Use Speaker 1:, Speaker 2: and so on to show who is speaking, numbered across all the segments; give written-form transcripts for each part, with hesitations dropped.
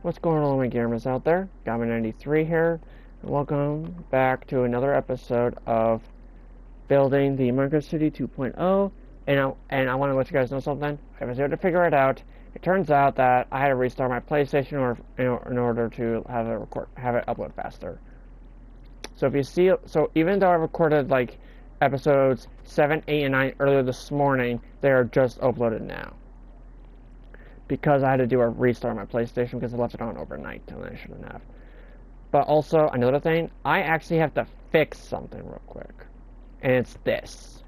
Speaker 1: What's going on, my gamers out there? Gama93 here, and welcome back to another episode of Building the Minecraft City 2.0. And I want to let you guys know something. I was able to figure it out. It turns out that I had to restart my PlayStation in order to have it upload faster. So if you see, even though I recorded like episodes 7, 8, and 9 earlier this morning, they are just uploaded now. Because I had to do a restart on my PlayStation because I left it on overnight and I shouldn't have. But also, another thing, I actually have to fix something real quick. And it's this.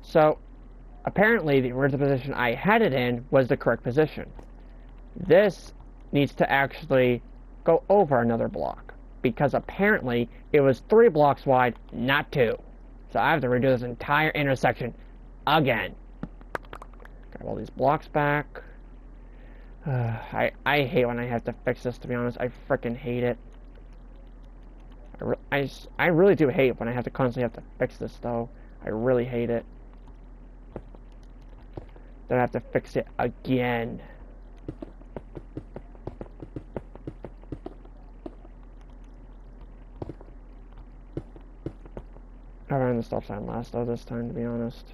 Speaker 1: So, apparently the original position I had it in was the correct position. This needs to actually go over another block. Because apparently, it was 3 blocks wide, not 2. So I have to redo this entire intersection again. Grab all these blocks back. I hate when I have to fix this, to be honest. I freaking hate it. I really do hate when I have to constantly have to fix this, though. I really hate it. Then I have to fix it again. I ran the stop sign last, though, this time, to be honest.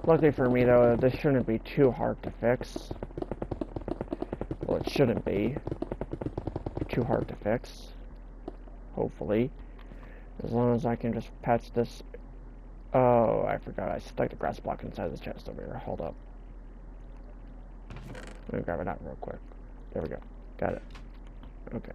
Speaker 1: Luckily for me, though, this shouldn't be too hard to fix. Well, it shouldn't be too hard to fix. Hopefully. As long as I can just patch this. Oh, I forgot. I stuck the grass block inside the chest over here. Hold up. Let me grab it out real quick. There we go. Got it. Okay.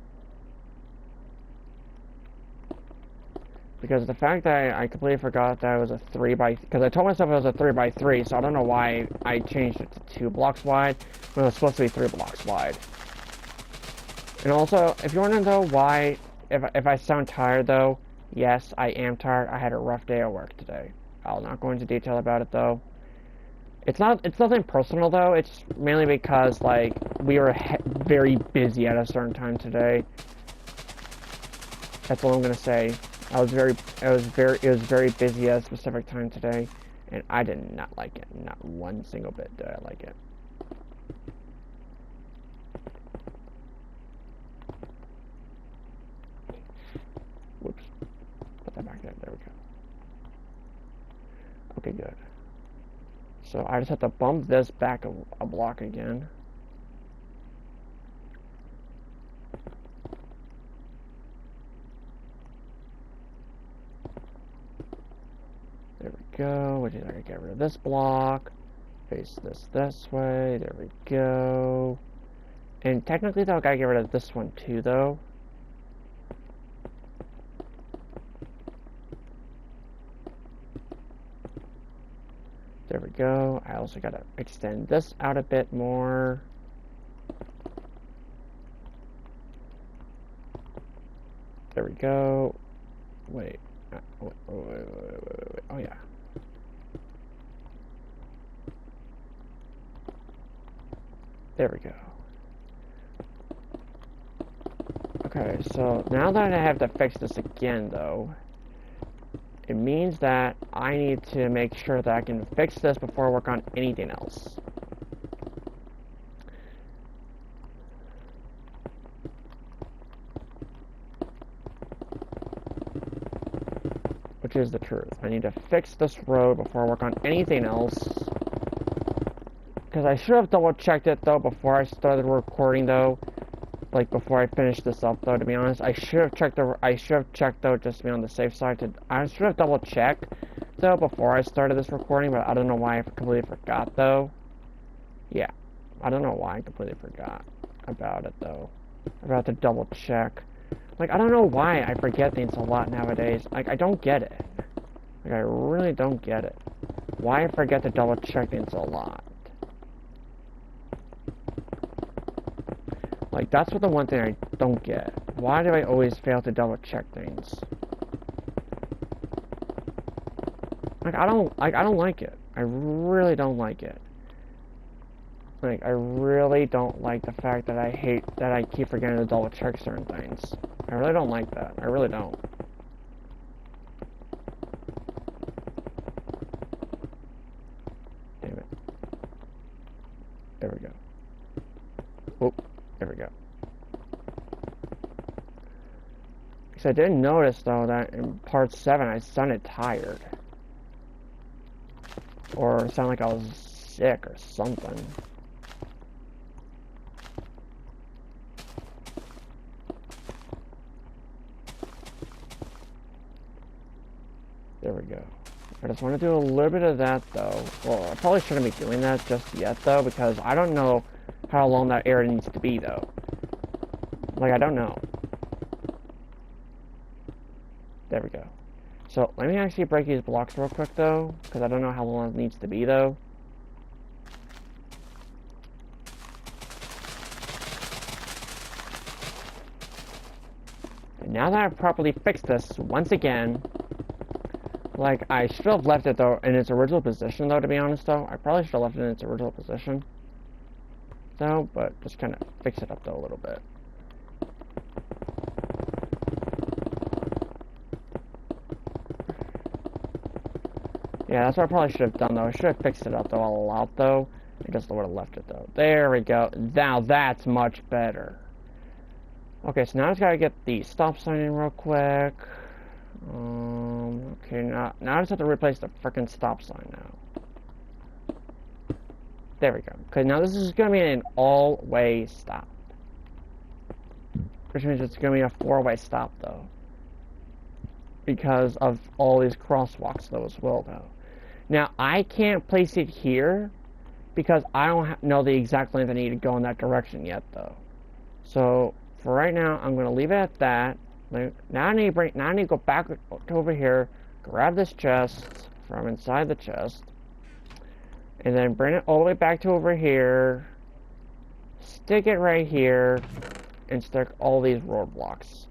Speaker 1: Because the fact that I completely forgot that it was a 3x... Because I told myself it was a 3x3, so I don't know why I changed it to 2 blocks wide when it was supposed to be 3 blocks wide. And also, if you want to know why... If I sound tired, though, yes, I am tired. I had a rough day at work today. I'll not go into detail about it, though. It's nothing personal, though. It's mainly because, like, we were very busy at a certain time today. That's all I'm gonna say. It was very busy at a specific time today, and I did not like it. Not one single bit did I like it. Whoops. Put that back there. There we go. Okay, good. So I just have to bump this back a block again. There we go. Which is I gotta get rid of this block. Face this way. There we go. And technically, though, I gotta get rid of this one too, though. There we go. I also gotta extend this out a bit more. There we go. Wait. Wait. Oh, yeah. There we go. Okay, so now that I have to fix this again, though, it means that I need to make sure that I can fix this before I work on anything else. Which is the truth. I need to fix this road before I work on anything else. Because I should have double checked it, though, before I started recording, though. Like, before I finished this up, though, to be honest. I should have checked, though, just to be on the safe side. I should have double checked, though, before I started this recording, but I don't know why I completely forgot, though. Yeah. I don't know why I completely forgot about it, though. About to double check. Like, I don't know why I forget things a lot nowadays. Like, I don't get it. Like, I really don't get it. Why I forget to double check things a lot. Like, that's what the one thing I don't get. Why do I always fail to double check things? Like, I don't like it. I really don't like it. Like, I really don't like the fact that I keep forgetting to double check certain things. I really don't like that. I really don't. Damn it. There we go. Whoop. There we go. Because I didn't notice, though, that in part 7 I sounded tired. Or sounded like I was sick or something. There we go. I just want to do a little bit of that, though. Well, I probably shouldn't be doing that just yet, though, because I don't know how long that area needs to be, though. Like, I don't know. There we go. So, let me actually break these blocks real quick, though, because I don't know how long it needs to be, though. And now that I've properly fixed this, once again, like, I should have left it, though, in its original position, though, to be honest, though. I probably should have left it in its original position, though, but just kind of fix it up, though, a little bit. Yeah, that's what I probably should have done, though. I should have fixed it up, though, all out, though. I just would have left it, though. There we go. Now that's much better. Okay, so now I just gotta get the stop sign in real quick. Okay, now I just have to replace the frickin' stop sign now. There we go. Okay, now this is gonna be an all-way stop. Which means it's gonna be a 4-way stop, though. Because of all these crosswalks, though, as well, though. Now, I can't place it here because I don't know the exact length I need to go in that direction yet, though. So, for right now, I'm going to leave it at that. Now I need to go back over here, grab this chest from inside the chest, and then bring it all the way back to over here, stick it right here, and stick all these roadblocks.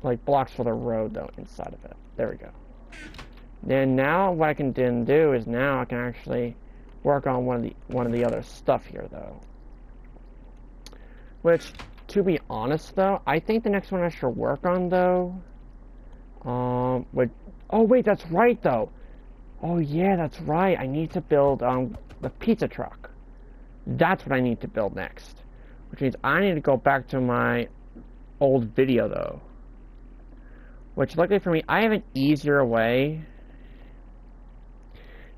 Speaker 1: Like blocks for the road, though, inside of it. There we go. Then now what I can then do is now I can actually work on one of the other stuff here, though. Which, to be honest, though, I think the next one I should work on, though, oh wait, that's right, though. Oh yeah, that's right. I need to build the pizza truck. That's what I need to build next. Which means I need to go back to my old video, though. Which, luckily for me, I have an easier way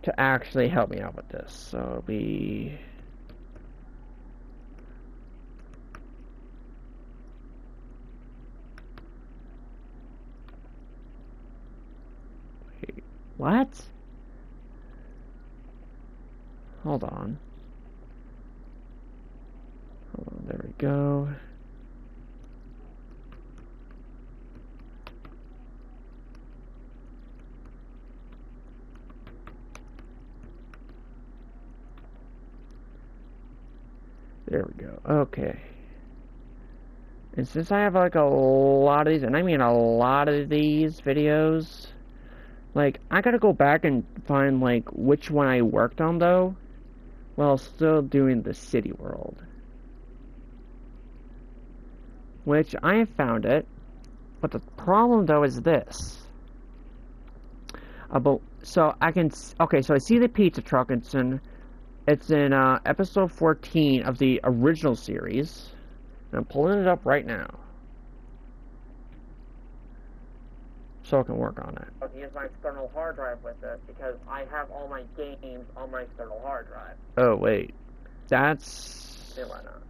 Speaker 1: to actually help me out with this. So it'll be... Wait, what? Hold on. Hold on, there we go. There we go. Okay. And since I have like a lot of these, and I mean a lot of these videos, like I gotta go back and find like which one I worked on, though, while still doing the city world. Which I have found it, but the problem, though, is this. So I can, okay, so I see the pizza truck. It's in episode 14 of the original series. And I'm pulling it up right now, so I can work on it. I'll use my external hard drive with it because I have all my games on my external hard drive. Oh wait, that's... Yeah, why not?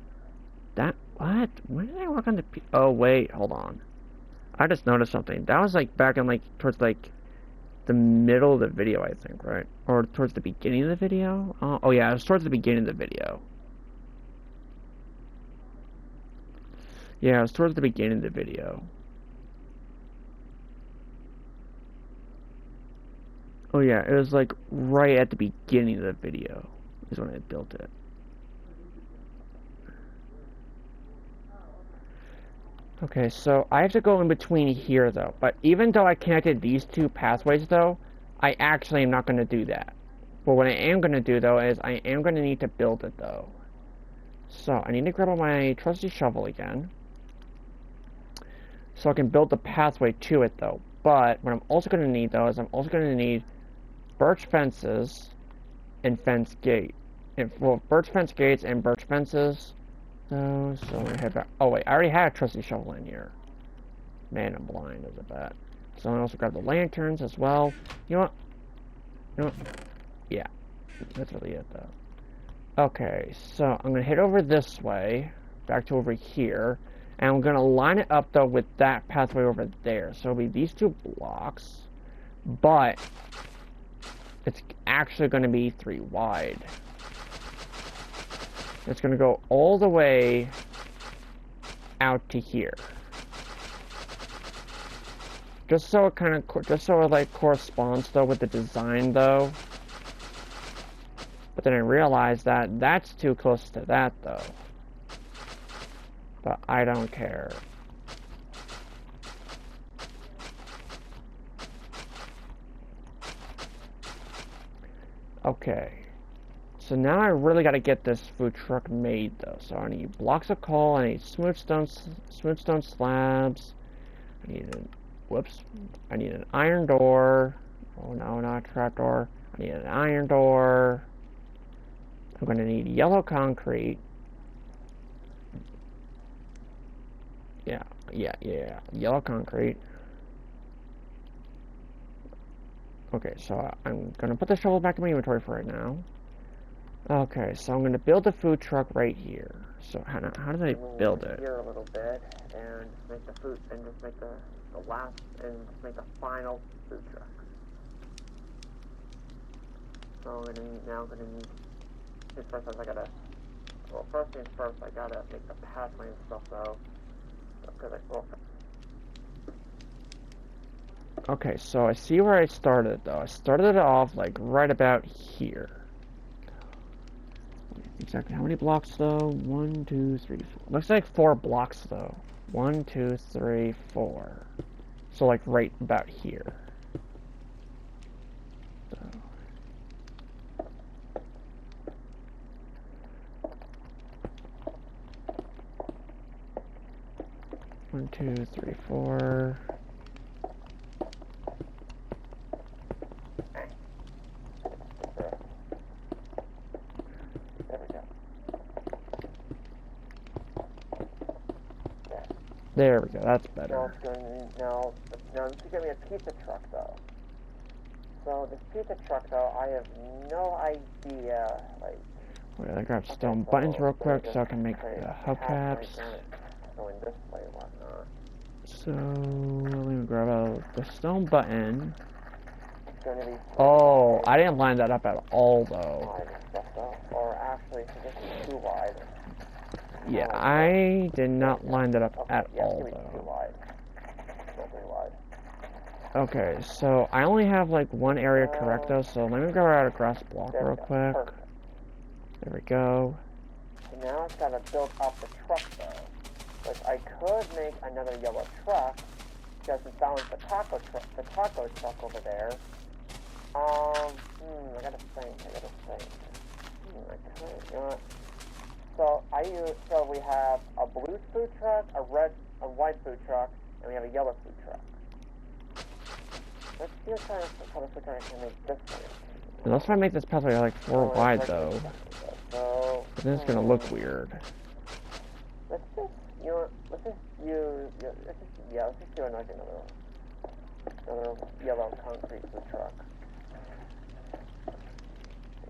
Speaker 1: That, what? When did I work on the oh wait, hold on. I just noticed something. That was like back in like towards like the middle of the video, I think, right? Or towards the beginning of the video? Oh yeah, it was towards the beginning of the video. Yeah, it was towards the beginning of the video. Oh yeah, it was like right at the beginning of the video is when I built it. Okay, so I have to go in between here, though. But even though I connected these two pathways, though, I actually am not going to do that. But what I am going to do, though, is I am going to need to build it, though. So, I need to grab my trusty shovel again. So I can build the pathway to it, though. But what I'm also going to need, though, is I'm also going to need birch fences and fence gate. Well, birch fence gates and birch fences. So I'm going to head back. Oh, wait. I already had a trusty shovel in here. Man, I'm blind as a bat. So I also grab the lanterns as well. You know what? You know what? Yeah. That's really it, though. Okay, so I'm going to head over this way. Back to over here. And I'm going to line it up, though, with that pathway over there. So it'll be these 2 blocks. But it's actually going to be 3 wide. It's going to go all the way out to here. Just so it like corresponds, though, with the design, though. But then I realized that that's too close to that, though. But I don't care. Okay. So now I really got to get this food truck made, though. So I need blocks of coal, I need smooth stone slabs. I need I need an iron door. Oh no, not a trap door. I need an iron door. I'm going to need yellow concrete. Yeah. Yellow concrete. Okay, so I'm going to put the shovel back in my inventory for right now. Okay, so I'm going to build a food truck right here. So how do I build it?
Speaker 2: Here a little bit, and make the food, and just make the last, and just make the final food truck. So now I'm gonna need. First, I gotta. Well, first things first, I gotta make the pathway and stuff though, because
Speaker 1: Okay, so I see where I started though. I started it off like right about here. Exactly how many blocks though? 1, 2, 3, 4. Looks like 4 blocks though. 1, 2, 3, 4. So like right about here. So. 1, 2, 3, 4. There we go, that's better.
Speaker 2: Now this is gonna be a pizza truck though. So this pizza truck though, I have no idea, like...
Speaker 1: Wait, I grab stone buttons real quick so I can make the hubcaps.
Speaker 2: Going this way and whatnot.
Speaker 1: So, let me grab the stone button.
Speaker 2: It's gonna be...
Speaker 1: Oh, I didn't line that up at all though.
Speaker 2: Or actually, so this is too wide.
Speaker 1: Yeah, I did not line that up at all, though.
Speaker 2: Too wide. Wide.
Speaker 1: Okay, so I only have like one area correct though, so let me grab out a grass block real quick. There we go.
Speaker 2: So now I've got to build up the truck though. Like I could make another yellow truck, just to balance the taco truck over there. I gotta think. I could, you know what? So we have a blue food truck, a white food truck, and we have a yellow food truck. Let's see how the food truck can make this one.
Speaker 1: Unless if I make this pathway like 4 wide though,
Speaker 2: so
Speaker 1: then it's gonna look weird.
Speaker 2: Let's just, let's just do another yellow concrete food truck.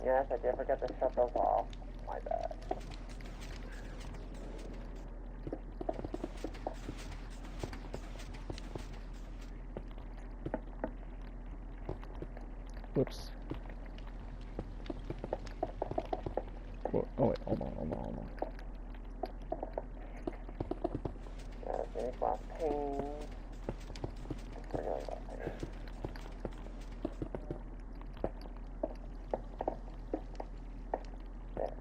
Speaker 2: Yes, I did forget to shut those off. My bad.
Speaker 1: Whoops. Oh wait, hold on.
Speaker 2: Any glass panes. Regular glass panes. There.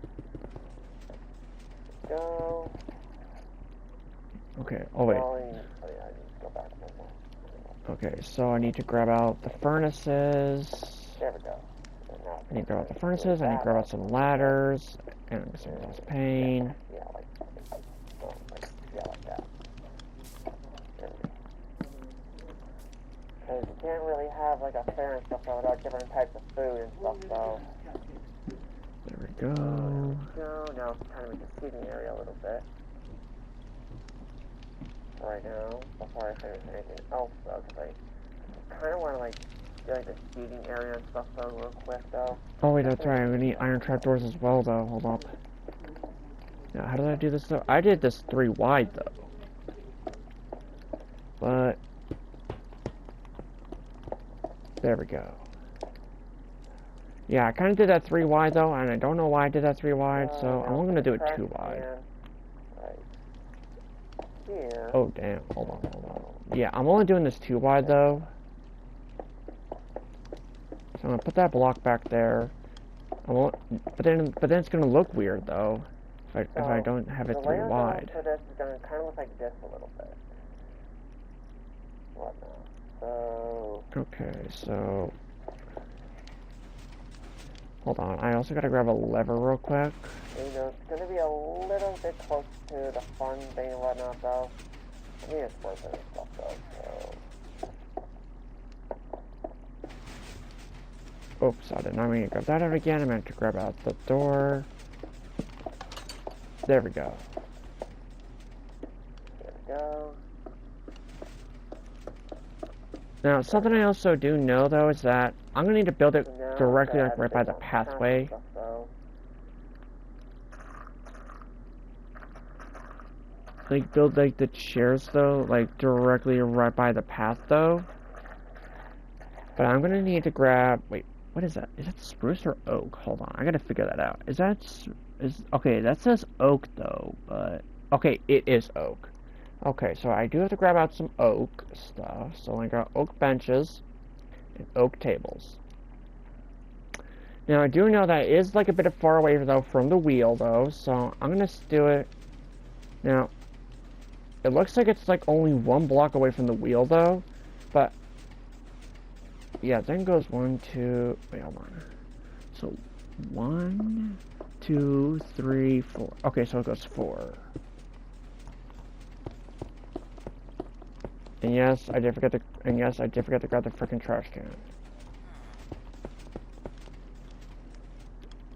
Speaker 2: Go.
Speaker 1: Okay, oh wait.
Speaker 2: I need to go back one more.
Speaker 1: Okay, so I need to grab out the furnaces.
Speaker 2: There we go.
Speaker 1: I need to grab out the furnaces, I need to grab out some ladders, and some glass pane.
Speaker 2: Yeah, like that. Because you can't really have like a fair and stuff without different types of food and stuff, so.
Speaker 1: There we go.
Speaker 2: Now it's kind of a seating area a little bit. Right now, before I finish anything else though, because I kind of want to like do like the seating area and stuff though real quick though.
Speaker 1: Oh wait, that's right, I'm gonna need iron trapdoors as well though, hold up. Now, how did I do this though? I did this 3 wide though. But there we go. Yeah, I kind of did that 3 wide though, and I don't know why I did that 3 wide, so I'm only going to do it 2 wide.
Speaker 2: Right here.
Speaker 1: Oh, damn. Hold on. Yeah, I'm only doing this 2 wide though. So I'm going to put that block back there. But then it's going to look weird though, if I don't have it 3 wide.
Speaker 2: So this is going to kind of look like this a little bit. What now? So...
Speaker 1: Okay, so... Hold on, I also gotta grab a lever real quick.
Speaker 2: You know, it's gonna be a little bit close to the fun thing and whatnot, though. I mean, it's worth it and stuff, though, so...
Speaker 1: Oops, I did not mean to grab that out again. I meant to grab out the door. There we go.
Speaker 2: There we go.
Speaker 1: Now, something I also do know, though, is that I'm gonna need to build it directly, like, right by the pathway. Like, build, like, the chairs, though, like, directly right by the path, though. But I'm gonna need to grab... Wait, what is that? Is it spruce or oak? Hold on, I gotta figure that out. Okay, that says oak, though, but... Okay, it is oak. Okay, so I do have to grab out some oak stuff. So I got oak benches and oak tables. Now I do know that it is like a bit far away though from the wheel though, so I'm gonna do it. Now, it looks like it's like only 1 block away from the wheel though, but yeah, then goes 1, 2. Wait, hold on. So 1, 2, 3, 4. Okay, so it goes 4. And yes, I did forget to grab the frickin' trash can.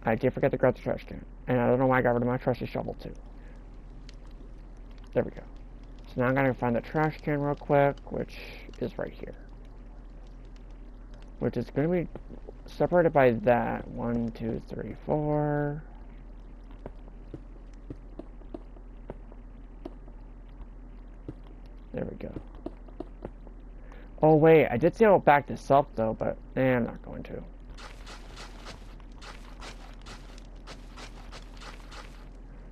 Speaker 1: I did forget to grab the trash can. And I don't know why I got rid of my trusty shovel too. There we go. So now I'm gonna find the trash can real quick, which is right here. Which is gonna be separated by that. 1, 2, 3, 4. There we go. Oh wait, I did say I'll back this up though, but I'm not going to.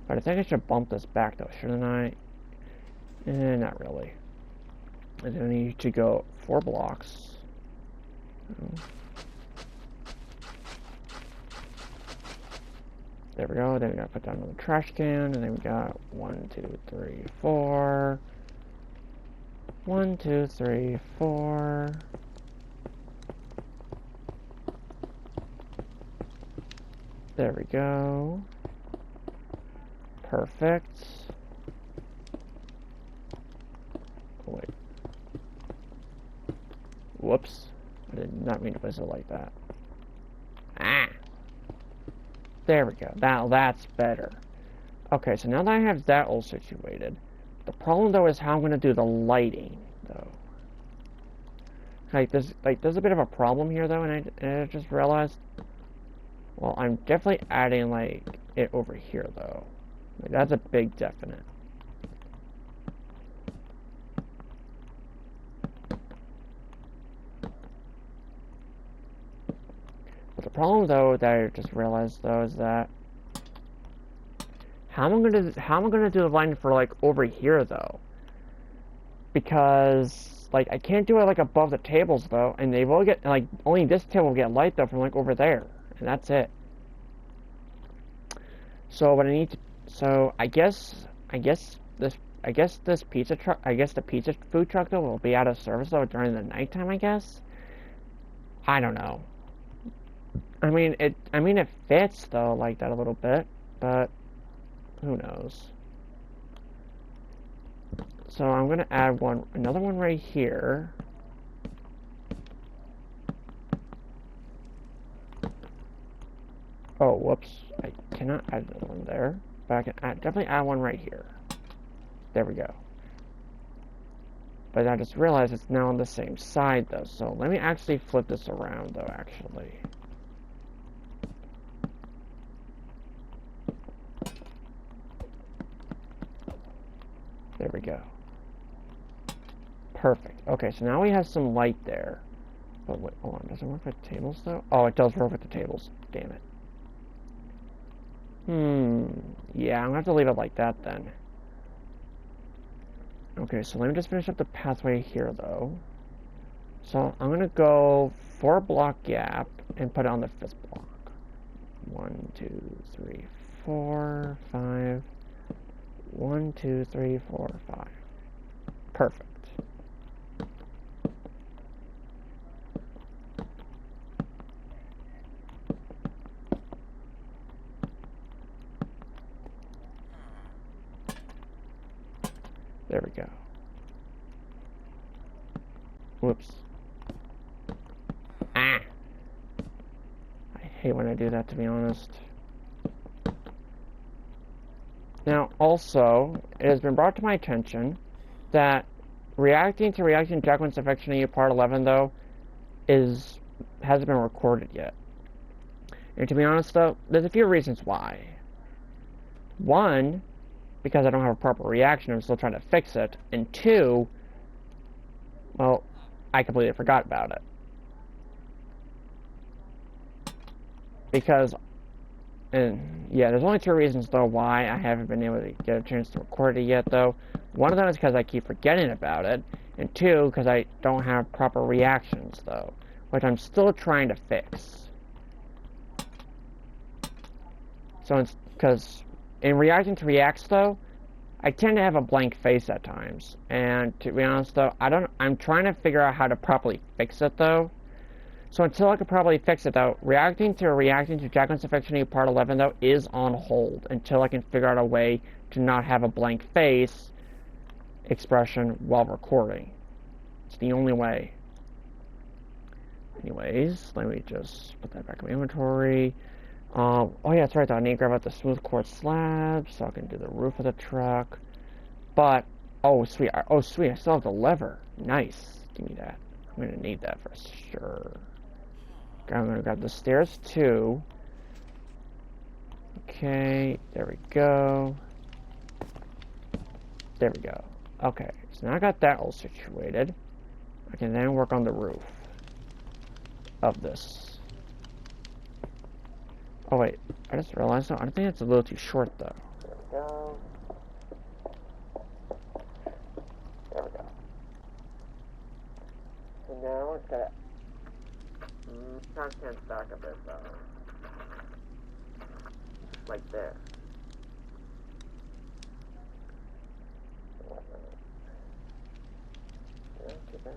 Speaker 1: But I think I should bump this back though, shouldn't I? Not really. I then need to go 4 blocks. There we go, then we gotta put down another trash can, and then we got 1, 2, 3, 4. 1, 2, 3, 4. There we go. Perfect. Oh, wait. Whoops. I did not mean to place it like that. Ah! There we go. Now that's better. Okay, so now that I have that all situated, the problem though is how I'm gonna do the lighting though. There's a bit of a problem here though, and I just realized. Well, I'm definitely adding like it over here though. Like, that's a big definite. But the problem though that I just realized though is that how am I gonna do the lighting for like over here though? Because like I can't do it like above the tables though, and they will get like only this table will get light though from like over there, and that's it. So what I need to, so I guess this pizza truck, the pizza food truck though will be out of service though during the nighttime, I guess. I don't know. I mean, it fits though, like that a little bit, but who knows? So I'm gonna add another one right here. Oh, whoops! I cannot add another one there, but I can definitely add one right here. There we go. But I just realized it's now on the same side though, so let me actually flip this around though, actually. There we go. Perfect. Okay, so now we have some light there. But wait, hold on, does it work with tables though? Oh, it does work with the tables. Damn it. Yeah, I'm gonna have to leave it like that then. Okay, so let me just finish up the pathway here though. So I'm gonna go 4-block gap and put it on the 5th block. 1, 2, 3, 4, 5. 1, 2, 3, 4, 5. Perfect. There we go. Whoops. Ah! I hate when I do that, to be honest. Now, also, it has been brought to my attention that reacting to Jacqueline's affection to you, part 11, though, hasn't been recorded yet. And to be honest, though, there's a few reasons why. One, because I don't have a proper reaction, I'm still trying to fix it. And two, well, I completely forgot about it. Because, and yeah, there's only 2 reasons, though, why I haven't been able to get a chance to record it yet, though. One of them is because I keep forgetting about it, and 2, because I don't have proper reactions, though, which I'm still trying to fix. So it's because in reacting to reacts, though, I tend to have a blank face at times, and to be honest, though, I'm trying to figure out how to properly fix it, though. So until I can properly fix it, though, reacting to Jacqueline's affection to you, part 11, though, is on hold until I can figure out a way to not have a blank face expression while recording. It's the only way. Anyways, let me just put that back in my inventory. Oh yeah, that's right, though. I need to grab out the smooth quartz slab so I can do the roof of the truck. But, oh sweet, I still have the lever. Nice. Give me that. I'm gonna need that for sure. I'm gonna grab the stairs too. Okay, there we go. There we go. Okay, so now I got that all situated. I can then work on the roof of this. Oh wait, I just realized though, I think it's a little too short though.
Speaker 2: There we go. There we go. So now it's got content stack a bit though. Like there. Yeah, too bad.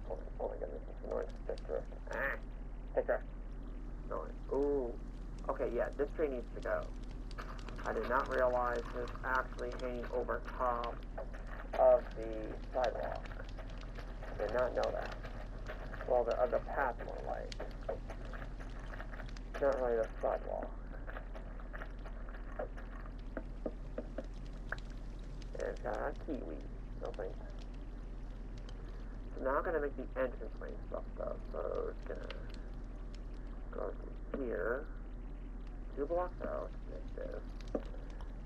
Speaker 2: Oh my goodness, it's annoying. Stick drift. Stick drift. Annoying. Ooh. Okay, yeah, this tree needs to go. I did not realize it's actually hanging over top of the sidewalk. I did not know that. Well, the path more like. Not really the sidewalk. And it's got kiwi. No thanks. So now I'm gonna make the entranceway stuff though. So it's gonna go through here. 2 blocks out, like this.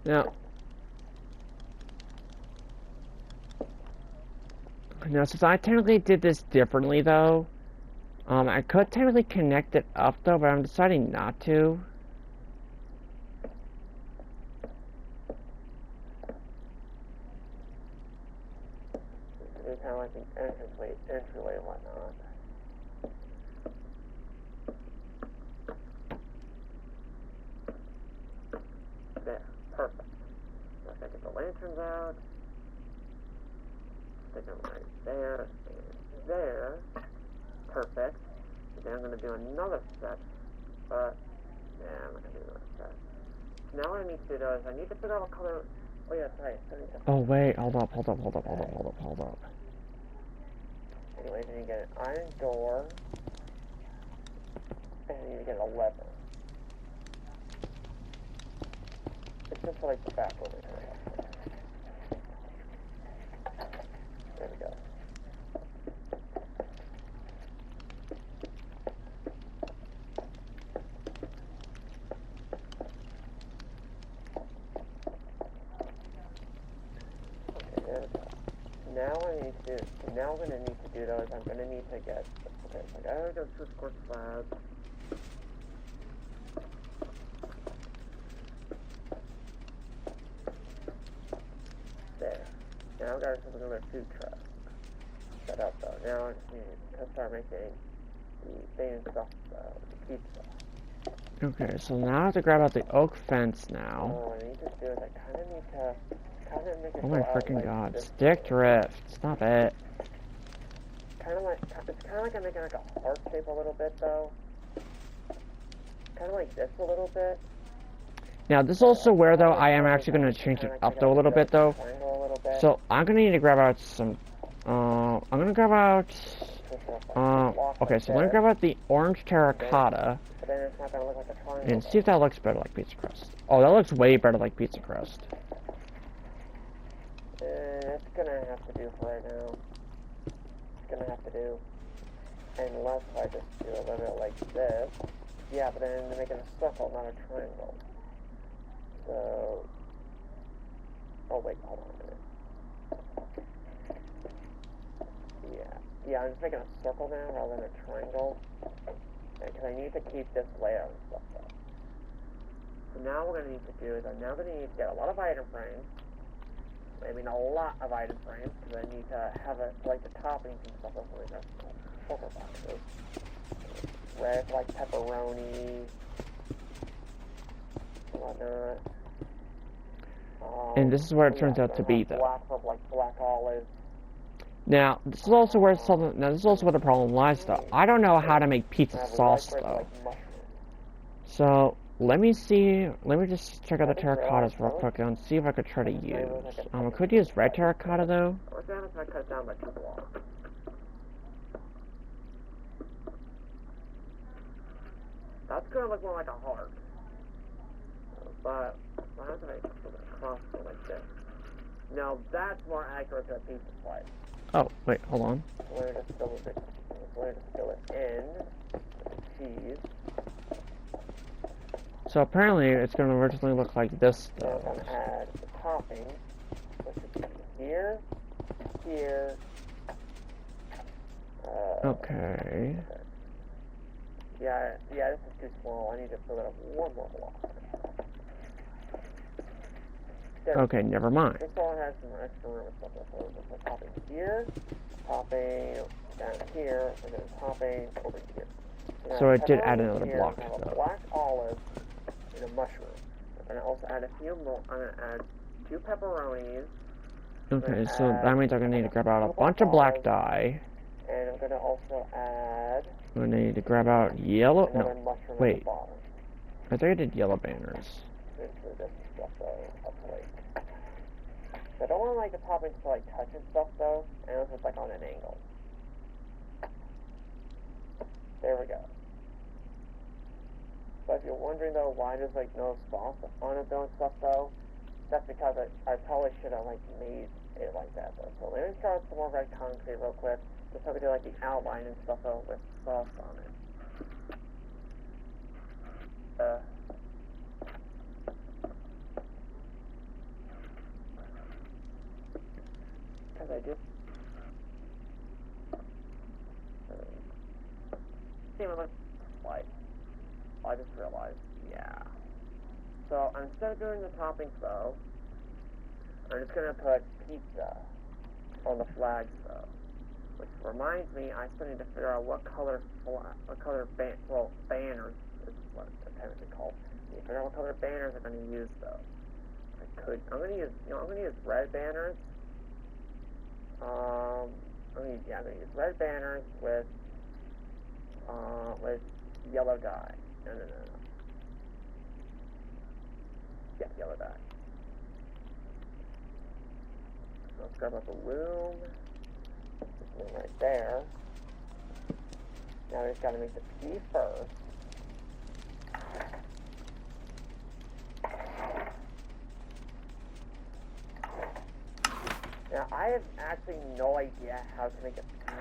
Speaker 1: Now, since I technically did this differently, though, I could technically connect it up, though, but I'm deciding not to.
Speaker 2: It's kind of like the entryway and whatnot. There, perfect. Now if I get the lanterns out, stick them right there and there. Perfect. And then I'm going to do another another set, but yeah, I'm not gonna do another set. So now what I need to do is I need to figure out what color. Oh yeah, sorry. I need to...
Speaker 1: Oh wait, hold up.
Speaker 2: Anyways, I need to get an iron door, and I need to get a lever. It's just for like the back over here. There we go. Okay, there we go. Now what I need to do, now what I'm going to need to do though is I'm going to need to get, okay, so I gotta go to quartz slab. There. Now I've got another food truck set up though. Now I just need to start making the same stuff, the pizza.
Speaker 1: Okay, so now I have to grab out the oak fence now.
Speaker 2: So what I need to do is I kind of need to make it
Speaker 1: Oh my
Speaker 2: go out
Speaker 1: freaking
Speaker 2: like
Speaker 1: god,
Speaker 2: this
Speaker 1: stick drift. Stop it.
Speaker 2: it's kind of like I'm making like a heart shape a little bit though. Kind of like this a little bit.
Speaker 1: Now this is also where though I am actually going to change it up though a little bit though. So I'm going to need to grab out some, I'm going to grab out, okay, so let me grab out the orange terracotta.
Speaker 2: But then it's not going to look like a triangle.
Speaker 1: And see if that looks better like pizza crust. Oh, that looks way better like pizza crust.
Speaker 2: It's gonna have to do for right now. It's gonna have to do. Unless I just do a little bit like this. Yeah, but then to make it a circle, not a triangle. So... Oh wait, hold on a minute. Yeah, I'm just making a circle now rather than a triangle. Because I need to keep this layout and stuff though. So now what I need to do is I'm now going to need to get a lot of item frames. I mean a lot of item frames, because I need to have it, like the toppings and stuff, that's what that's called, filter boxes. Red, like pepperoni, whatnot.
Speaker 1: And this is where it turns out to be though.
Speaker 2: Black for like black olives.
Speaker 1: Now, this is also where something, now this is also where the problem lies though. I don't know how to make pizza sauce though. So, let me just check out the terracottas real quick and see if I could try to use. I could use red terracotta though.
Speaker 2: What's that if I cut it down by 2 blocks? That's gonna look more like a heart. But, why don't I put it across like this? Now, that's more accurate to a pizza slice.
Speaker 1: Oh, wait, hold on.
Speaker 2: We're going to fill it in with cheese.
Speaker 1: So apparently it's going to originally look like this
Speaker 2: Then I'm
Speaker 1: though.
Speaker 2: going to add the topping, which would be here, here.
Speaker 1: Okay.
Speaker 2: Yeah, this is too small. I need to fill it up one more block.
Speaker 1: Okay, never mind.
Speaker 2: This one has some extra room and stuff. So there's a topping here, topping down here, and then topping over here.
Speaker 1: So it did add another block
Speaker 2: I have a
Speaker 1: though.
Speaker 2: black olive and a mushroom. I'm going to also add a few more. I'm going to add 2 pepperonis.
Speaker 1: Okay, so that means I'm going to need to grab out a bunch of black dye.
Speaker 2: And I'm going to also add
Speaker 1: I'm going to need to grab out yellow,
Speaker 2: another
Speaker 1: no,
Speaker 2: mushroom at
Speaker 1: wait.
Speaker 2: the bottom.
Speaker 1: I think I did yellow banners.
Speaker 2: Into this stuff though, up late. So I don't want like the toppings to like touch and stuff though, unless it's like on an angle. There we go. So if you're wondering though why there's like no sauce on it though and stuff though, that's because I probably should have like made it like that though. So let me start with some more red concrete real quick, just so we do like the outline and stuff though with sauce on it. Because I just see what it looks like. I just realized, yeah. So instead of doing the toppings though, I'm just gonna put pizza on the flags though. Which reminds me, I still need to figure out what color banners is what it's technically called. I need to figure out what color banners I'm gonna use though. I'm gonna use red banners. I'm gonna use red banners with yellow dye. No. Yeah, yellow dye. Let's grab up a loom. This loom right there. Now we just gotta make the P first. Now I have actually no idea how to make a P,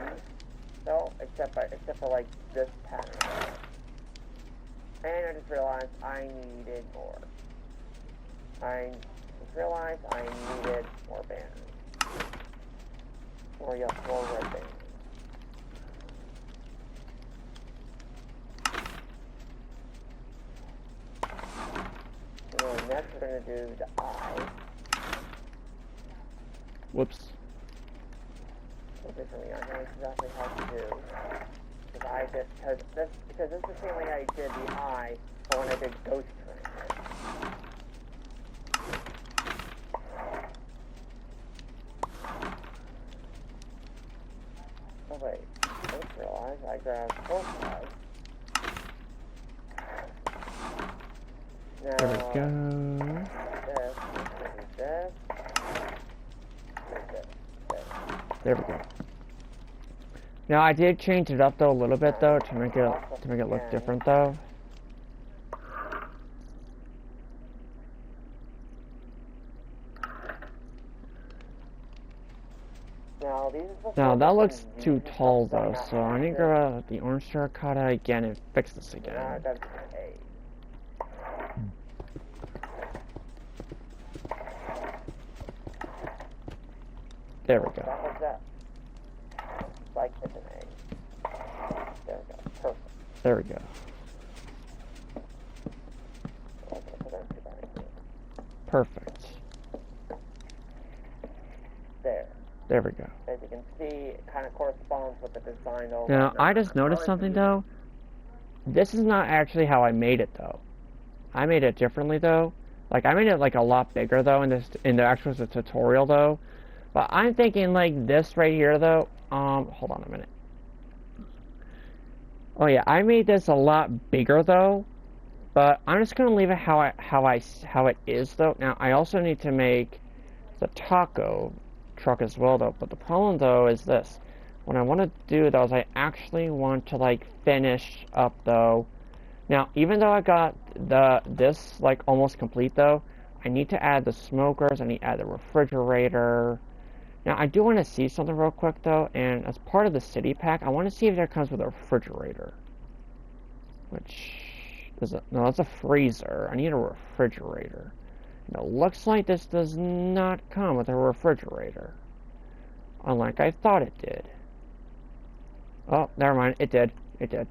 Speaker 2: though, except for like this pattern. And I just realized I needed more. I just realized I needed more banners. More red banners. And then next we're going to do the eye.
Speaker 1: Whoops.
Speaker 2: For me, I know exactly how to do. Because this is the same way I did the eye for when I did Ghost Train. Oh wait, I just realized I grabbed both sides. Now,
Speaker 1: There we go.
Speaker 2: This.
Speaker 1: There we go. Now I did change it up though a little bit though to make it look different though. Now that looks too tall though, so I need to grab the orange terracotta again and fix this again. There we go.
Speaker 2: Like it's an A. There we go. Perfect.
Speaker 1: There we go. Perfect.
Speaker 2: There.
Speaker 1: There we go.
Speaker 2: As you can see, it kind of corresponds with the design over.
Speaker 1: Now, I just noticed something though. This is not actually how I made it though. I made it differently though. Like I made it like a lot bigger though in the actual tutorial though. But I'm thinking like this right here though. Hold on a minute. Oh yeah, I made this a lot bigger though. But I'm just gonna leave it how it is though. Now I also need to make the taco truck as well though. But the problem though is this. What I want to do though is I actually want to like finish up though. Now even though I got this like almost complete though, I need to add the smokers. I need to add the refrigerator. Now, I do want to see something real quick, though, and as part of the city pack, I want to see if there comes with a refrigerator. Which is no, that's a freezer. I need a refrigerator. And it looks like this does not come with a refrigerator. Unlike I thought it did. Oh, never mind. It did. It did.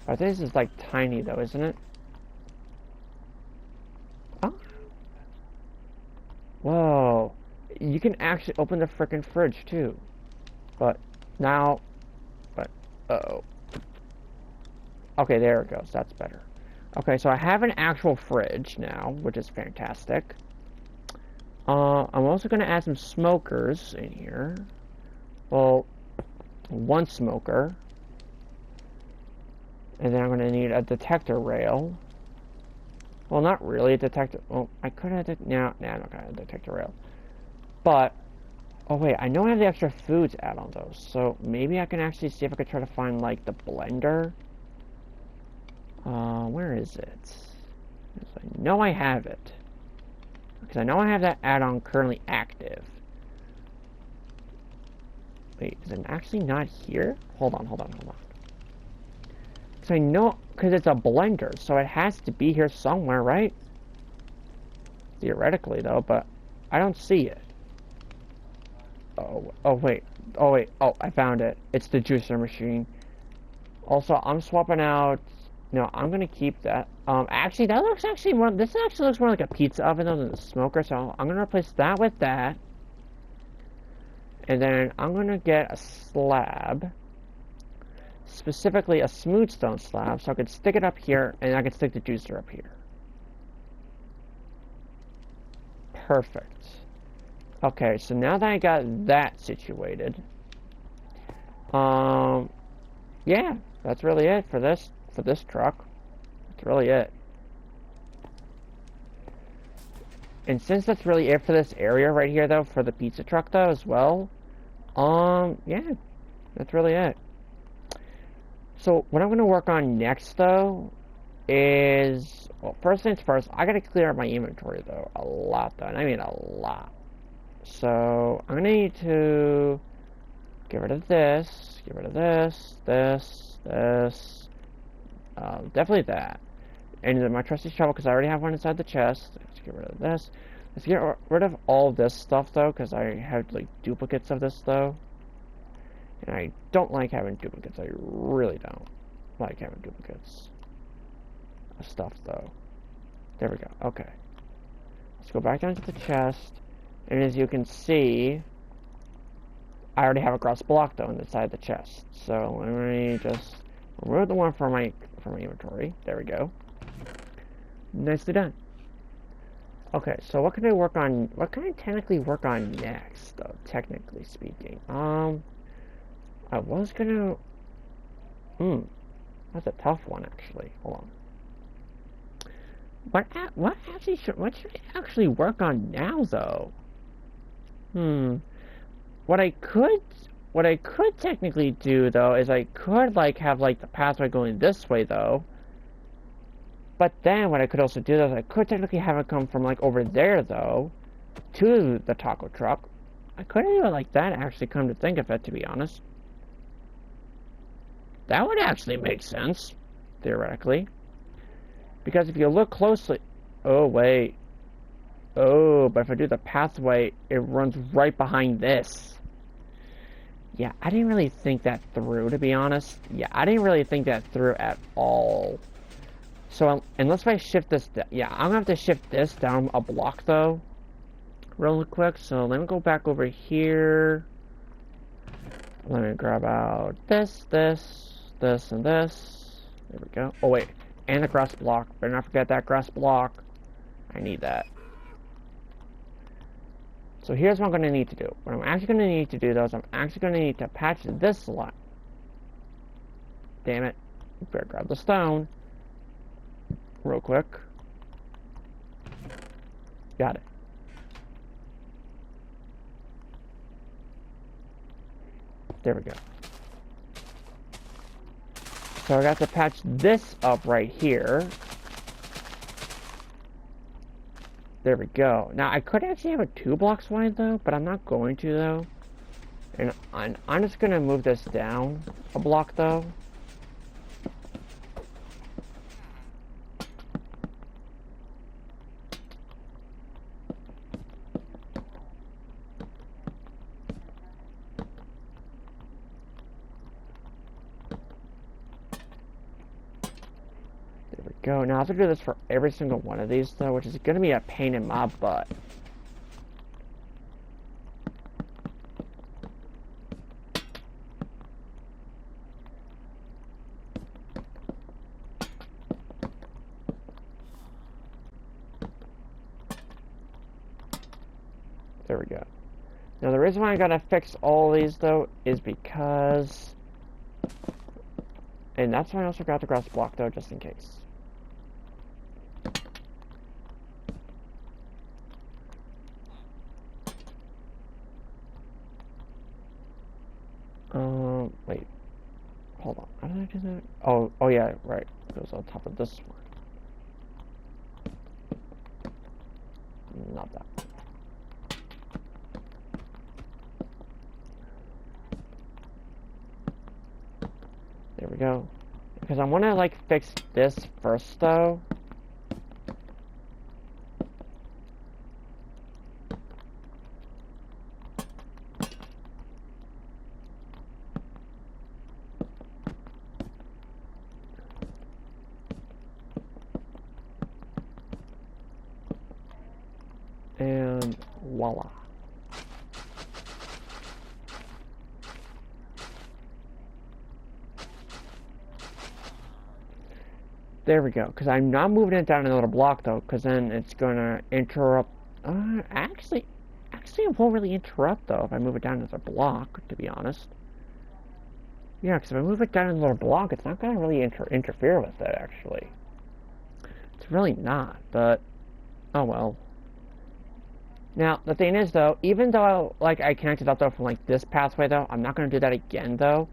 Speaker 1: I think this is, like, tiny, though, isn't it? Oh. Whoa. You can actually open the frickin' fridge too. But now, uh-oh. Okay, there it goes. That's better. Okay, so I have an actual fridge now, which is fantastic. I'm also going to add some smokers in here. Well, one smoker. And then I'm going to need a detector rail. Well, not really a detector. Well, I could have. No, I don't got a detector rail. But, oh wait, I know I have the extra food to add on those, so maybe I can actually see if I could try to find, like, the blender. Where is it? I know I have it. Because I know I have that add-on currently active. Wait, is it actually not here? Hold on. Because I know, because it's a blender, so it has to be here somewhere, right? Theoretically, though, but I don't see it. Oh, wait, I found it. It's the juicer machine. Also, I'm swapping out, no, I'm gonna keep that. Actually, that looks actually more, this actually looks more like a pizza oven than a smoker, so I'm gonna replace that with that. And then I'm gonna get a slab, specifically a smooth stone slab, so I could stick it up here, and I could stick the juicer up here. Perfect. Okay, so now that I got that situated, yeah, that's really it for this for this truck. That's really it. And since that's really it for this area right here, though, for the pizza truck, though, as well, yeah, that's really it. So, what I'm going to work on next, though, is, well, first things first, I got to clear out my inventory, though, a lot, though, and I mean a lot. So, I'm going to need to get rid of this, get rid of this, definitely that. And then my trusty shovel, because I already have one inside the chest. Let's get rid of this. Let's get rid of all this stuff, though, because I have, like, duplicates of this, though. And I don't like having duplicates. I really don't like having duplicates of stuff, though. There we go. Okay. Let's go back down to the chest. And as you can see, I already have a grass block, though, inside the chest. So let me just remove the one from my inventory. There we go. Nicely done. Okay, so what can I work on? What can I technically work on next, though? Technically speaking, I was gonna. That's a tough one, actually. Hold on. What should I actually work on now, though? What I could technically do, though, is I could like have like the pathway going this way, though. But then what I could also do is I could technically have it come from like over there, though, to the taco truck. I could do it like that, actually, come to think of it, to be honest. That would actually make sense, theoretically. Because if you look closely... Oh, wait. Oh, but if I do the pathway, it runs right behind this. Yeah, I didn't really think that through, to be honest. Yeah, I didn't really think that through at all. So, unless I shift this... Yeah, I'm going to have to shift this down a block, though. Real quick. So, let me go back over here. Let me grab out this, and this. There we go. Oh, wait. And the grass block. Better not forget that grass block. I need that. So here's what I'm going to need to do. What I'm actually going to need to do, though, is I'm actually going to need to patch this line. Damn it. Better grab the stone. Real quick. Got it. There we go. So I got to patch this up right here. There we go. Now, I could actually have it 2 blocks wide, though, but I'm not going to, though. And I'm just going to move this down a block, though. Go. Now I have to do this for every single one of these, though, which is going to be a pain in my butt. There we go. Now the reason why I gotta fix all these, though, is because... And that's why I also got the grass block, though, just in case. Wait. Hold on. How did I do that? Oh yeah, right. It goes on top of this one. Not that. There we go. Because I want to, like, fix this first, though. And voila. There we go. Because I'm not moving it down another block, though, because then it's going to interrupt. Actually, it won't really interrupt, though, if I move it down as a block, to be honest. Yeah, because if I move it down another block, it's not going to really interfere with it, actually. It's really not, but... oh well. Now, the thing is, though, even though, I connected up, though, from, this pathway, though, I'm not going to do that again, though,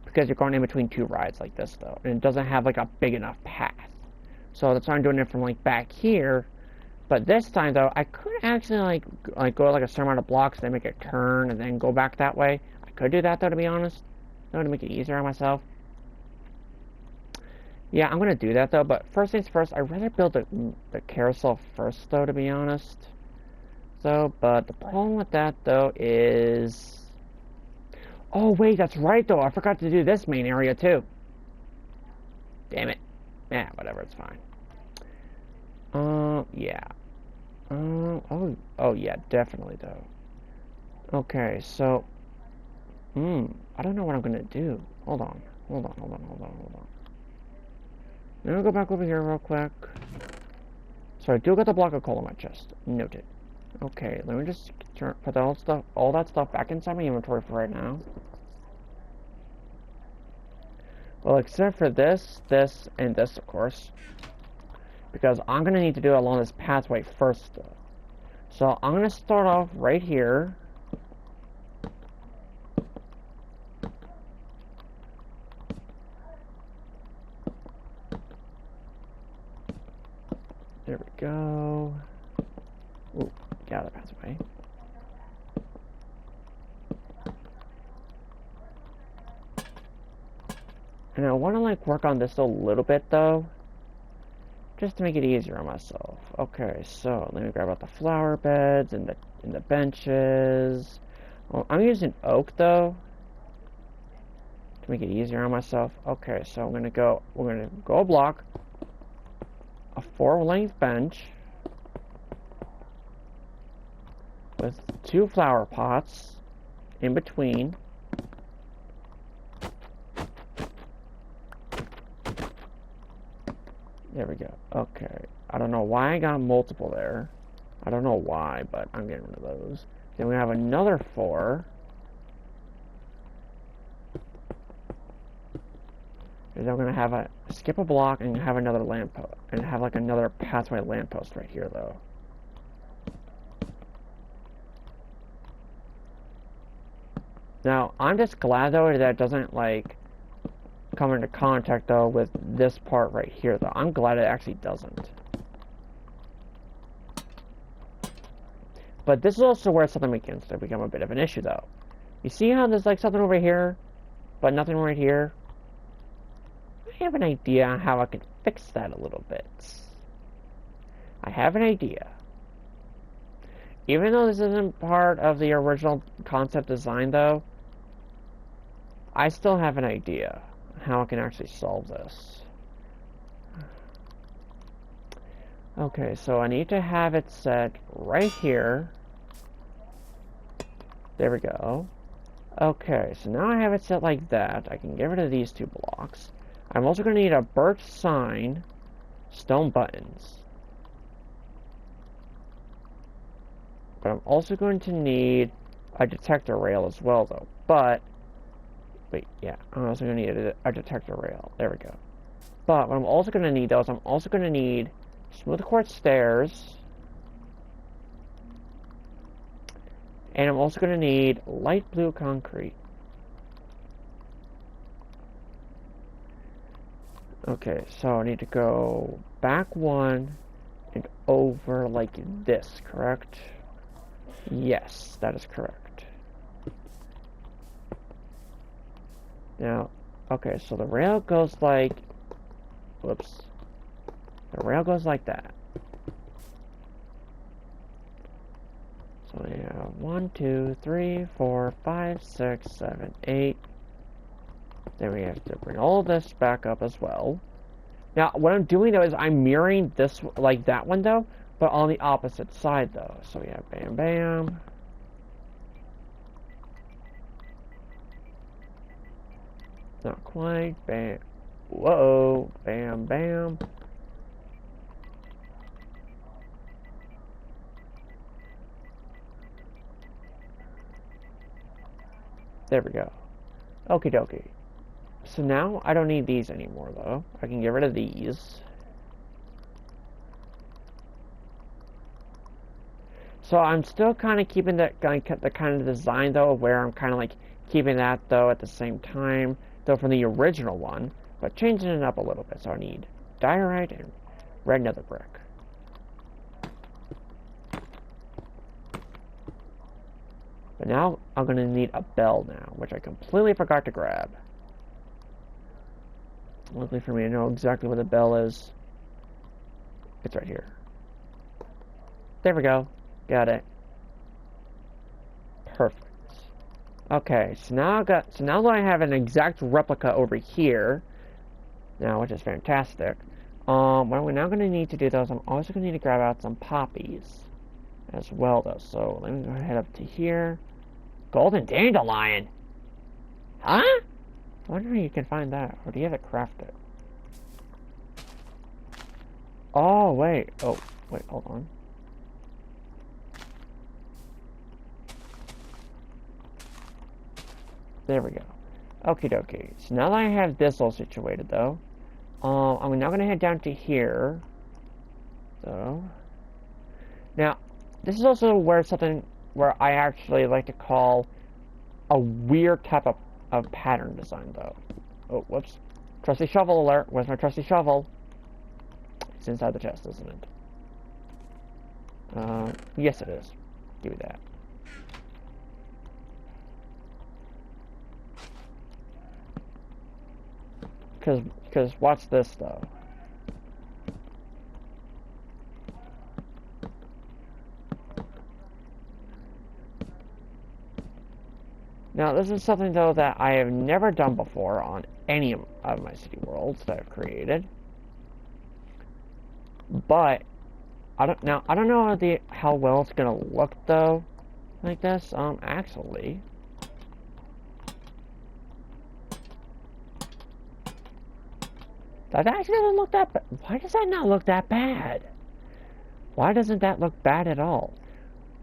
Speaker 1: because you're going in between two rides like this, though, and it doesn't have, a big enough path. So that's why I'm doing it from, back here. But this time, though, I could actually, go, a certain amount of blocks, then make a turn, and then go back that way. I could do that, though, to be honest. To make it easier on myself. Yeah, I'm going to do that, though, but first things first, I'd rather build the carousel first, though, to be honest. So, but the problem with that, though, is... oh, wait, that's right, though. I forgot to do this main area, too. Damn it. Yeah, whatever, it's fine. Yeah. Oh, yeah, definitely, though. Okay, so... I don't know what I'm gonna do. Hold on. I'm gonna go back over here real quick. So I do got the block of coal in my chest. Noted. Okay, let me just put all that stuff back inside my inventory for right now. Well, except for this, and this, of course. Because I'm gonna need to do it along this pathway first, though. So I'm gonna start off right here. There we go. Ooh, get out of the pathway. And I want to work on this a little bit though, just to make it easier on myself. Okay, so let me grab out the flower beds and the benches. Well, I'm using oak though to make it easier on myself. Okay, so we're gonna go a block, a 4-length bench with 2 flower pots in between. There we go. Okay. I don't know why I got multiple there. I don't know why, but I'm getting rid of those. Then we have another 4. And then we're gonna have skip a block and have another lamppost, and have another pathway lamppost right here, though. Now, I'm just glad, though, that it doesn't, come into contact, though, with this part right here, though. I'm glad it actually doesn't. But this is also where something begins to become a bit of an issue, though. You see how there's, something over here, but nothing right here? I have an idea on how I can fix that a little bit. I have an idea. Even though this isn't part of the original concept design, though, I still have an idea how I can actually solve this. Okay, so I need to have it set right here. There we go. Okay, so now I have it set like that. I can get rid of these 2 blocks. I'm also going to need a birch sign, stone buttons. But I'm also going to need a detector rail as well, though. But, wait, yeah, I'm also going to need a detector rail. There we go. But what I'm also going to need, though, is I'm also going to need smooth quartz stairs. And I'm also going to need light blue concrete. Okay, so I need to go back 1 and over like this, correct? Yes, that is correct. Now, okay, so the rail goes whoops. The rail goes like that. So we have 1, 2, 3, 4, 5, 6, 7, 8. Then we have to bring all this back up as well. Now, what I'm doing, though, is I'm mirroring this, that one, though, but on the opposite side, though. So we have bam, bam. Not quite. Bam. Whoa. Bam, bam. There we go. Okie dokie. So now I don't need these anymore, though. I can get rid of these. So I'm still kind of keeping the kind of design, though, where I'm kind of like keeping that, though, at the same time, though, from the original one, but changing it up a little bit. So I need diorite and red nether brick. But now I'm going to need a bell now, which I completely forgot to grab. Luckily for me, I know exactly where the bell is. It's right here. There we go. Got it. Perfect. Okay, so now that I have an exact replica over here, now, which is fantastic. What we're now going to need to do, though, is I'm also going to need to grab out some poppies as well, though. So let me go ahead up to here. Golden dandelion. Huh? I wonder if you can find that, or do you have it crafted? Oh, wait. Oh, wait, hold on. There we go. Okie dokie. So now that I have this all situated, though, I'm now going to head down to here. So, now, this is also where I actually like to call a weird type of pattern design, though. Oh, whoops. Trusty shovel alert. Where's my trusty shovel? It's inside the chest, isn't it? Yes, it is. Give me that. Because watch this, though. Now, this is something, though, that I have never done before on any of my city worlds that I've created. But I don't know how well it's gonna look, though, like this. Actually, that actually doesn't look that bad. Why does that not look that bad? Why doesn't that look bad at all?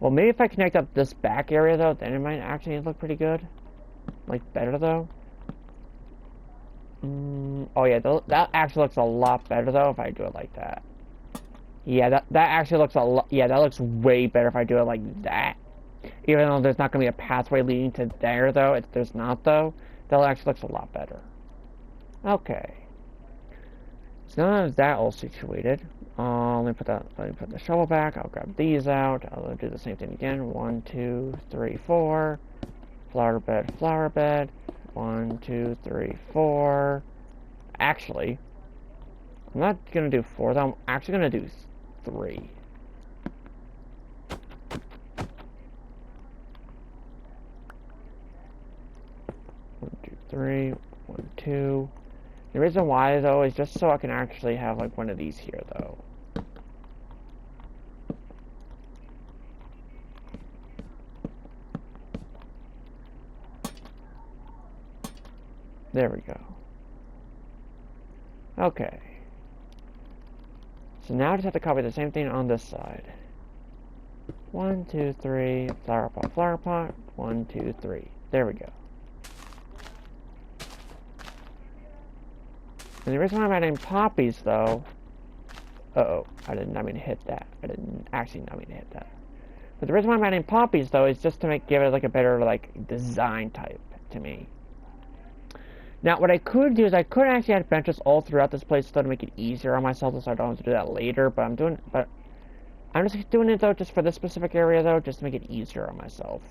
Speaker 1: Well, maybe if I connect up this back area, though, then it might actually look pretty good. Like, better, though. Oh, yeah, that actually looks a lot better, though, if I do it like that. Yeah, that actually looks a lot... Yeah, that looks way better if I do it like that. Even though there's not going to be a pathway leading to there, though. If there's not, though. That actually looks a lot better. Okay. So now that all situated, let me put the shovel back. I'll grab these out. I'll do the same thing again. 1, 2, 3, 4. Flower bed, flower bed. 1, 2, 3, 4. Actually, I'm not gonna do 4. I'm actually gonna do 3. One, 2, 3. 1, 2. The reason why, though, is just so I can actually have, like, one of these here, though. There we go. Okay. So now I just have to copy the same thing on this side. 1, 2, 3, flower pot, flower pot. 1, 2, 3. There we go. And the reason why I'm adding poppies, though... Uh-oh, I did not mean to hit that. I didn't actually not mean to hit that. But the reason why I'm adding poppies, though, is just to give it, like, a better, like, design type to me. Now, what I could do is I could actually add benches all throughout this place, though, to make it easier on myself, so I don't have to do that later, but I'm just doing it, though, just for this specific area, though, just to make it easier on myself.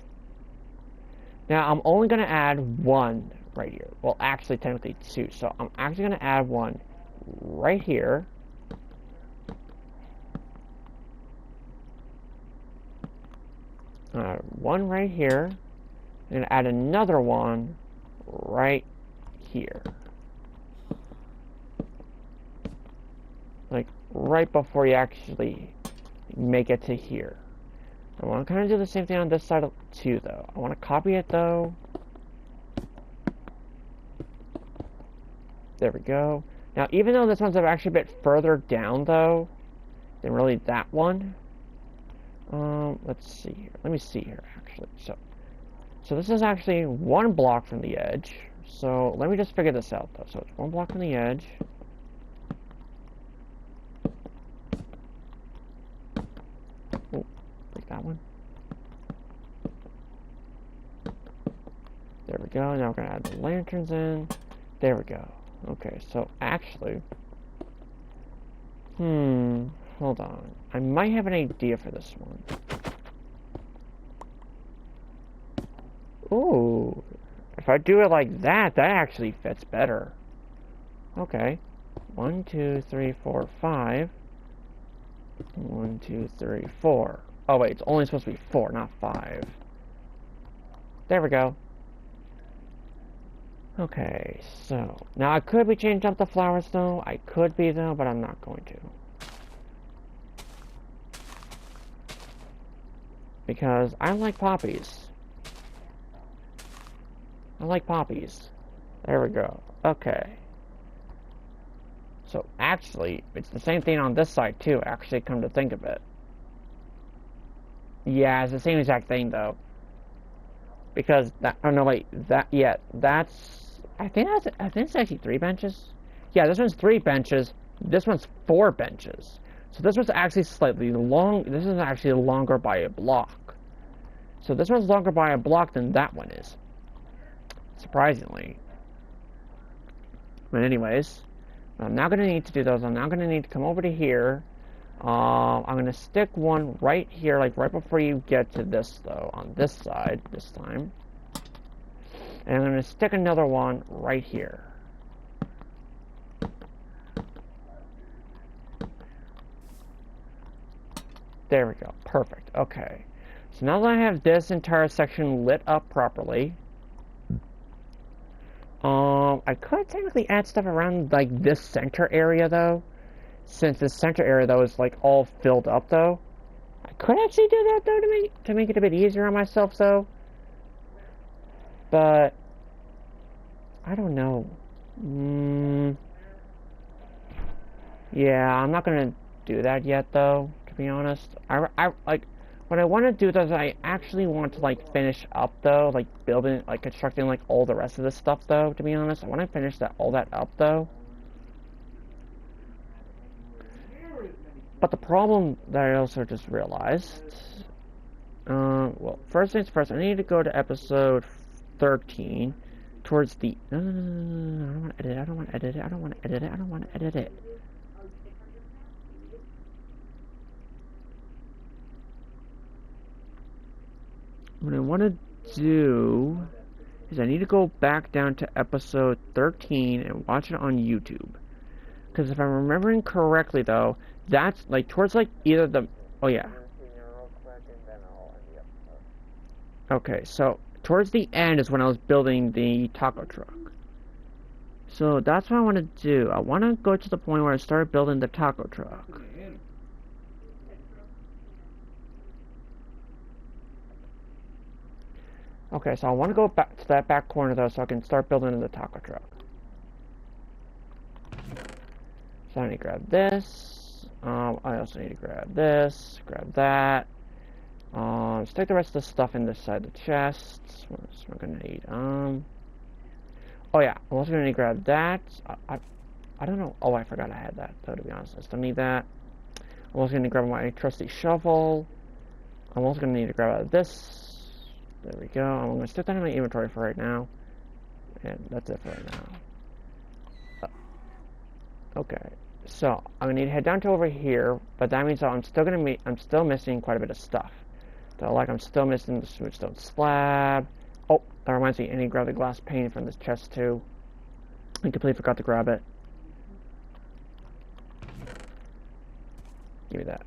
Speaker 1: Now, I'm only going to add 1 right here. Well, actually, technically 2. So, I'm actually going to add 1 right here. One right here. I'm going to add another one right here. Like, right before you actually make it to here. I want to kind of do the same thing on this side too, though. I want to copy it, though. There we go. Now, even though this one's actually a bit further down, though, than really that one. Let's see here. Let me see here, actually. So this is actually 1 block from the edge. So let me just figure this out though. So it's 1 block from the edge. Oh, like that one. There we go. Now we're gonna add the lanterns in. There we go. Okay, so actually, hold on. I might have an idea for this one. Ooh, if I do it like that, that actually fits better. Okay. 1, 2, 3, 4, 5. 1, 2, 3, 4. Oh wait, it's only supposed to be 4, not 5. There we go. Okay, so now I could be changing up the flowers though. I could be though, but I'm not going to. Because I like poppies. I like poppies. There we go. Okay. So actually, it's the same thing on this side too, actually, come to think of it. Yeah, it's the same exact thing though. Because that, oh no wait, that's, I think it's actually 3 benches. Yeah, this one's 3 benches, this one's 4 benches. So this one's actually slightly long, this is actually longer by a block. So this one's longer by a block than that one is. Surprisingly. But anyways, what I'm now going to need to do those, I'm now going to need to come over to here. I'm going to stick one right here, like right before you get to this though, on this side this time. And I'm going to stick another one right here. There we go. Perfect. Okay. So now that I have this entire section lit up properly, I could technically add stuff around like this center area though. Since this center area though is like all filled up though. I could actually do that though to make it a bit easier on myself though. But I don't know. Yeah, I'm not gonna do that yet though, to be honest. I like what I want to do is I actually want to like finish up though, like building, like constructing like all the rest of this stuff though, to be honest. I want to finish all that up though. But the problem that I also just realized, well, first things first, I need to go to episode 13, towards the, no, I don't want to edit it, I don't want to edit it, I don't want to edit it, I don't want to edit it. What I want to do is I need to go back down to episode 13 and watch it on YouTube. Because if I'm remembering correctly, though, that's like towards like either the, oh yeah. Okay, so towards the end is when I was building the taco truck. So that's what I want to do. I want to go to the point where I start building the taco truck. Okay, so I want to go back to that back corner though, so I can start building the taco truck. So I need to grab this. I also need to grab this, grab that. Stick the rest of the stuff in this side of the chest. What else am I gonna need? Oh yeah, I'm also gonna need to grab that. I don't know. Oh, I forgot I had that. So to be honest, I still need that. I'm also gonna grab my trusty shovel. I'm also gonna need to grab this. There we go. I'm gonna stick that in my inventory for right now, and that's it for right now. Okay, so I'm gonna need to head down to over here, but that means that I'm still missing quite a bit of stuff. So like I'm still missing the smoothstone slab. Oh, that reminds me, I need to grab the glass pane from this chest too. I completely forgot to grab it. Give me that.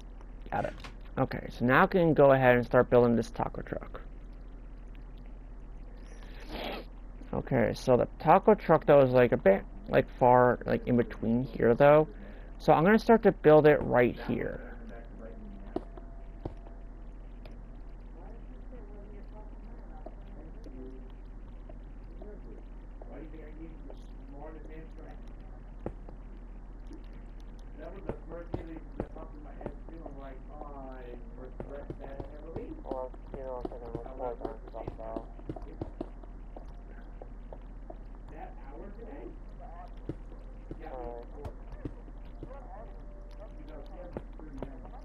Speaker 1: Got it. Okay, so now I can go ahead and start building this taco truck. Okay, so the taco truck though is like a bit like far like in between here though. So I'm gonna start to build it right here.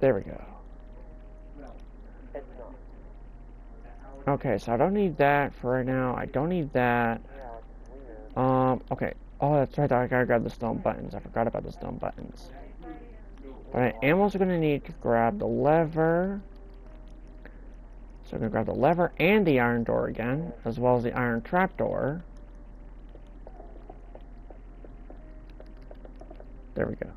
Speaker 1: There we go.
Speaker 2: It's not.
Speaker 1: Okay, so I don't need that for right now. I don't need that.
Speaker 2: Yeah, it's weird.
Speaker 1: Okay. Oh, that's right. I gotta grab the stone buttons. I forgot about the stone buttons. But I am also gonna need to grab the lever. So I'm gonna grab the lever and the iron door again, as well as the iron trapdoor. There we go.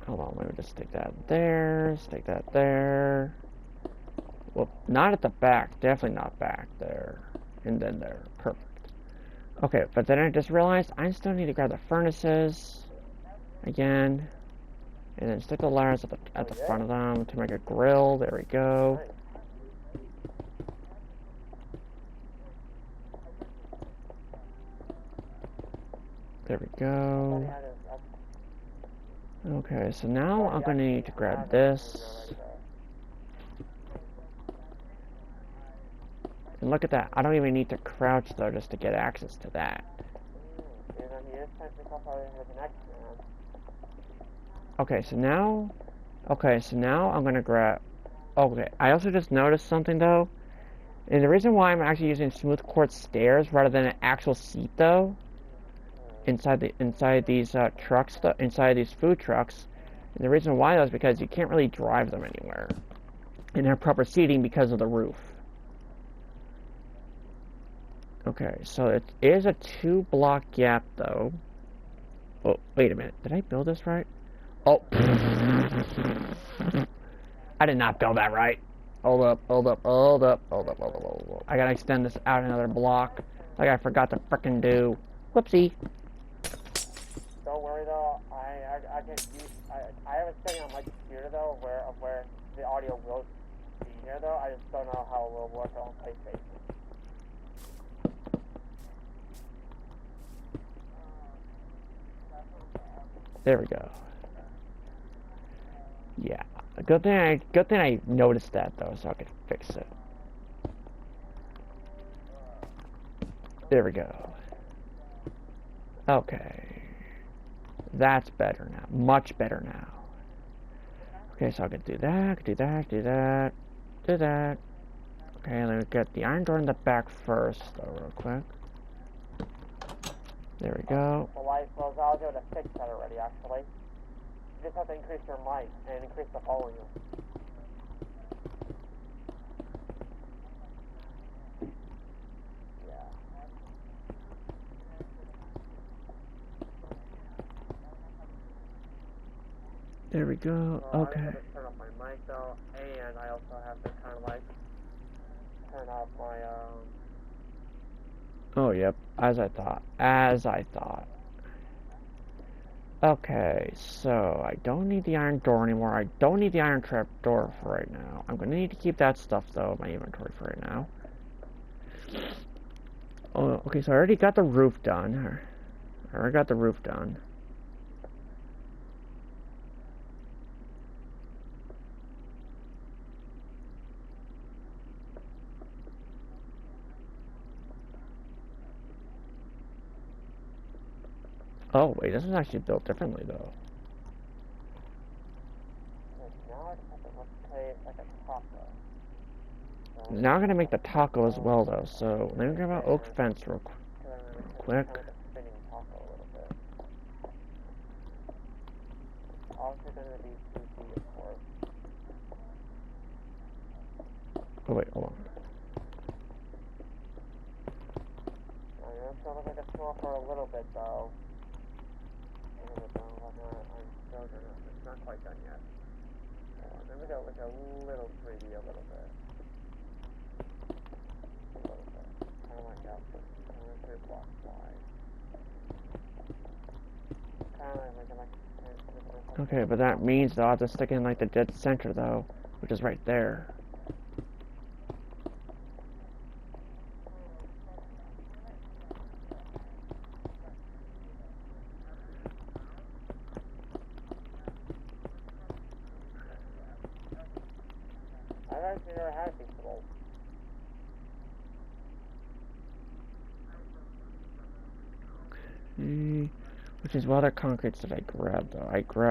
Speaker 1: Hold on, let me just stick that there, stick that there. Well, not at the back, definitely not back there. And then there, perfect. Okay, but then I just realized I still need to grab the furnaces again. And then stick the ladders at the front of them to make a grill. There we go. There we go. Okay, so now I'm gonna need to grab this. And look at that. I don't even need to crouch though just to get access to that. Okay, so now I'm gonna grab. Okay, I also just noticed something though. And the reason why I'm actually using smooth quartz stairs rather than an actual seat though, inside these trucks, inside these food trucks, and the reason why is because you can't really drive them anywhere and have proper seating because of the roof. Okay, so it is a 2-block gap though. Oh, wait a minute. Did I build this right? Oh. I did not build that right. Hold up. I gotta extend this out another block. Like I forgot to frickin' do. Whoopsie.
Speaker 2: Don't worry though, I can use, I have a setting on my computer though, where the audio will be here though. I just don't know how it will work on PlayStation.
Speaker 1: There we go. Yeah. Good thing I noticed that though, so I could fix it. There we go. Okay. That's better now. Much better now. Okay, so I could do that, do that. Okay, let me get the iron door in the back first though, real quick. There we go.
Speaker 2: So I was able to fix that already actually. You just have to increase your mic and increase the volume. Yeah.
Speaker 1: There we go. Okay.
Speaker 2: I have to turn off my mic though, and I also have to kind of like turn off my
Speaker 1: Oh, yep. As I thought. Okay, so I don't need the iron door anymore. I don't need the iron trap door for right now. I'm gonna need to keep that stuff though in my inventory for right now. Oh, okay, so I already got the roof done. Oh, wait, this is actually built differently, though. Now I'm gonna make the taco as well, though, so let me grab my oak fence real quick. Oh, wait, hold on.
Speaker 2: It's gonna look like a store for a little bit, though. It's not quite done yet. Then we go with a little 3D a little bit. Kind of like that, but 3 blocks wide. Kind of like
Speaker 1: Okay, but that means though I have to stick in like the dead center though, which is right there.
Speaker 2: I've actually never had a piece of old.
Speaker 1: Okay, which Jeez, what other concretes did I grab, though? I grabbed